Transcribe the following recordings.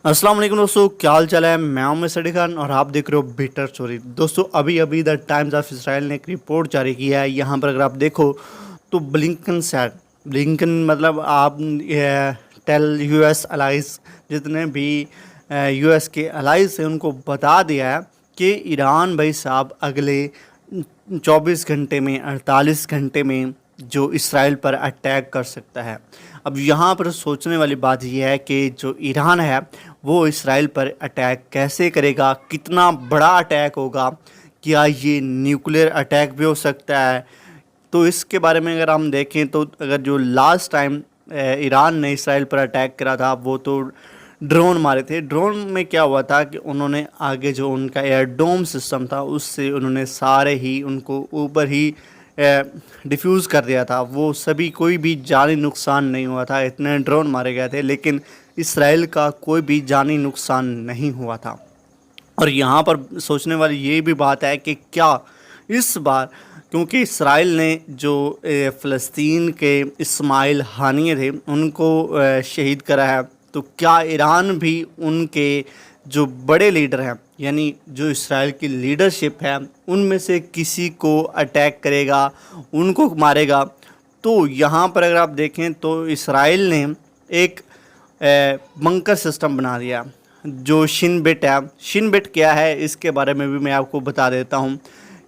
अस्सलाम वालेकुम दोस्तों, क्या हाल चाल है। मैं हूं सडी खान और आप देख रहे हो बिटर स्टोरी। दोस्तों अभी द टाइम्स ऑफ इसराइल ने एक रिपोर्ट जारी की है। यहाँ पर अगर आप देखो तो ब्लिंकन मतलब आप टेल यूएस अलाइज जितने भी यूएस के अलाइज हैं उनको बता दिया है कि ईरान भाई साहब अगले 24 घंटे में 48 घंटे में जो इसराइल पर अटैक कर सकता है। अब यहाँ पर सोचने वाली बात यह है कि जो ईरान है वो इसराइल पर अटैक कैसे करेगा, कितना बड़ा अटैक होगा, क्या ये न्यूक्लियर अटैक भी हो सकता है। तो इसके बारे में अगर हम देखें तो अगर जो लास्ट टाइम ईरान ने इसराइल पर अटैक करा था वो तो ड्रोन मारे थे। ड्रोन में क्या हुआ था कि उन्होंने आगे जो उनका एयर डोम सिस्टम था उससे उन्होंने सारे ही उनको ऊपर ही डिफ्यूज़ कर दिया था। वो सभी कोई भी जानी नुकसान नहीं हुआ था, इतने ड्रोन मारे गए थे, लेकिन इसराइल का कोई भी जानी नुकसान नहीं हुआ था। और यहाँ पर सोचने वाली ये भी बात है कि क्या इस बार, क्योंकि इसराइल ने जो फ़लस्तीन के इस्माइल हानिये थे उनको शहीद करा है, तो क्या ईरान भी उनके जो बड़े लीडर हैं यानी जो इसराइल की लीडरशिप है उनमें से किसी को अटैक करेगा, उनको मारेगा। तो यहाँ पर अगर आप देखें तो इसराइल ने एक बंकर सिस्टम बना दिया जो शिन बेट है। शिन बेट क्या है इसके बारे में भी मैं आपको बता देता हूँ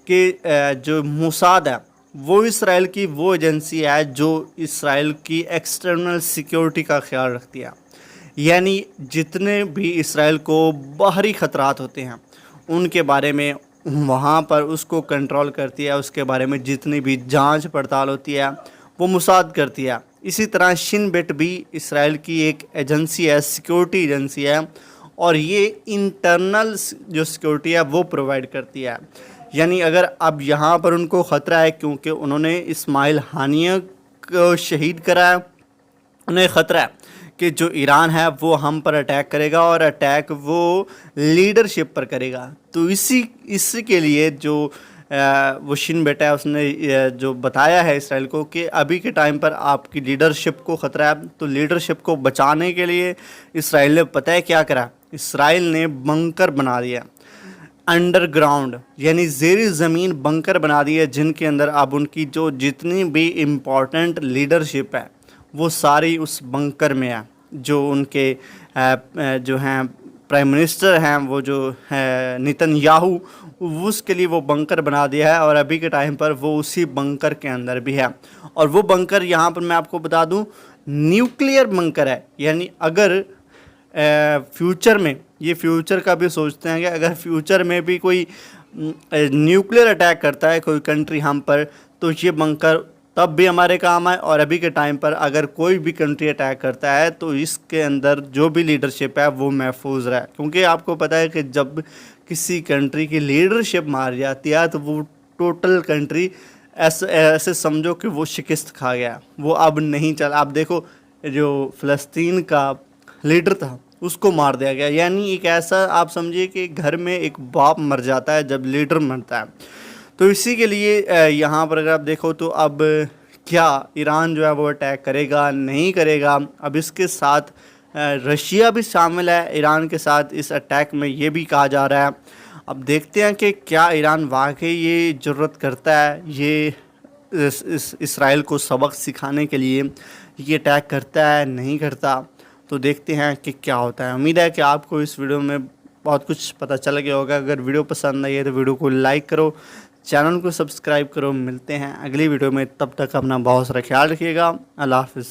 कि जो मोसाद है वो इसराइल की वो एजेंसी है जो इसराइल की एक्सटर्नल सिक्योरिटी का ख्याल रखती है। यानी जितने भी इसराइल को बाहरी ख़तरात होते हैं उनके बारे में वहाँ पर उसको कंट्रोल करती है, उसके बारे में जितनी भी जांच पड़ताल होती है वो मोसाद करती है। इसी तरह शिन बेट भी इसराइल की एक एजेंसी है, सिक्योरिटी एजेंसी है, और ये इंटरनल जो सिक्योरिटी है वो प्रोवाइड करती है। यानी अगर अब यहाँ पर उनको ख़तरा है क्योंकि उन्होंने इस्माइल हानिया को शहीद करा है, उन्हें ख़तरा है कि जो ईरान है वो हम पर अटैक करेगा और अटैक वो लीडरशिप पर करेगा। तो इसी के लिए जो वो शिन बेट है उसने जो बताया है इसराइल को कि अभी के टाइम पर आपकी लीडरशिप को ख़तरा है। तो लीडरशिप को बचाने के लिए इसराइल ने पता है क्या करा, इसराइल ने बंकर बना दिया अंडरग्राउंड, यानी ज़ेरी ज़मीन बंकर बना दिए जिनके अंदर अब उनकी जो जितनी भी इम्पॉर्टेंट लीडरशिप है वो सारी उस बंकर में है। जो उनके जो हैं प्राइम मिनिस्टर हैं वो जो है नेतन्याहू, उसके लिए वो बंकर बना दिया है और अभी के टाइम पर वो उसी बंकर के अंदर भी है। और वो बंकर यहाँ पर मैं आपको बता दूँ न्यूक्लियर बंकर है। यानी अगर फ्यूचर में, ये फ्यूचर का भी सोचते हैं कि अगर फ्यूचर में भी कोई न्यूक्लियर अटैक करता है कोई कंट्री हम पर, तो ये बंकर तब भी हमारे काम आए। और अभी के टाइम पर अगर कोई भी कंट्री अटैक करता है तो इसके अंदर जो भी लीडरशिप है वो महफूज रहे, क्योंकि आपको पता है कि जब किसी कंट्री की लीडरशिप मार जाती है तो वो टोटल कंट्री ऐसे समझो कि वो शिकस्त खा गया, वो अब नहीं चल। आप देखो जो फ़लस्तीन का लीडर था उसको मार दिया गया। यानी एक ऐसा आप समझिए कि घर में एक बाप मर जाता है जब लीडर मरता है। तो इसी के लिए यहाँ पर अगर आप देखो तो अब क्या ईरान जो है वो अटैक करेगा नहीं करेगा। अब इसके साथ रशिया भी शामिल है ईरान के साथ इस अटैक में, ये भी कहा जा रहा है। अब देखते हैं कि क्या ईरान वाकई ये ज़रूरत करता है, ये इसराइल को सबक सिखाने के लिए ये अटैक करता है नहीं करता। तो देखते हैं कि क्या होता है। उम्मीद है कि आपको इस वीडियो में बहुत कुछ पता चल गया होगा। अगर वीडियो पसंद आई है तो वीडियो को लाइक करो, चैनल को सब्सक्राइब करो। मिलते हैं अगली वीडियो में, तब तक अपना बहुत सारा ख्याल रखिएगा। अल्लाह हाफ़िज़।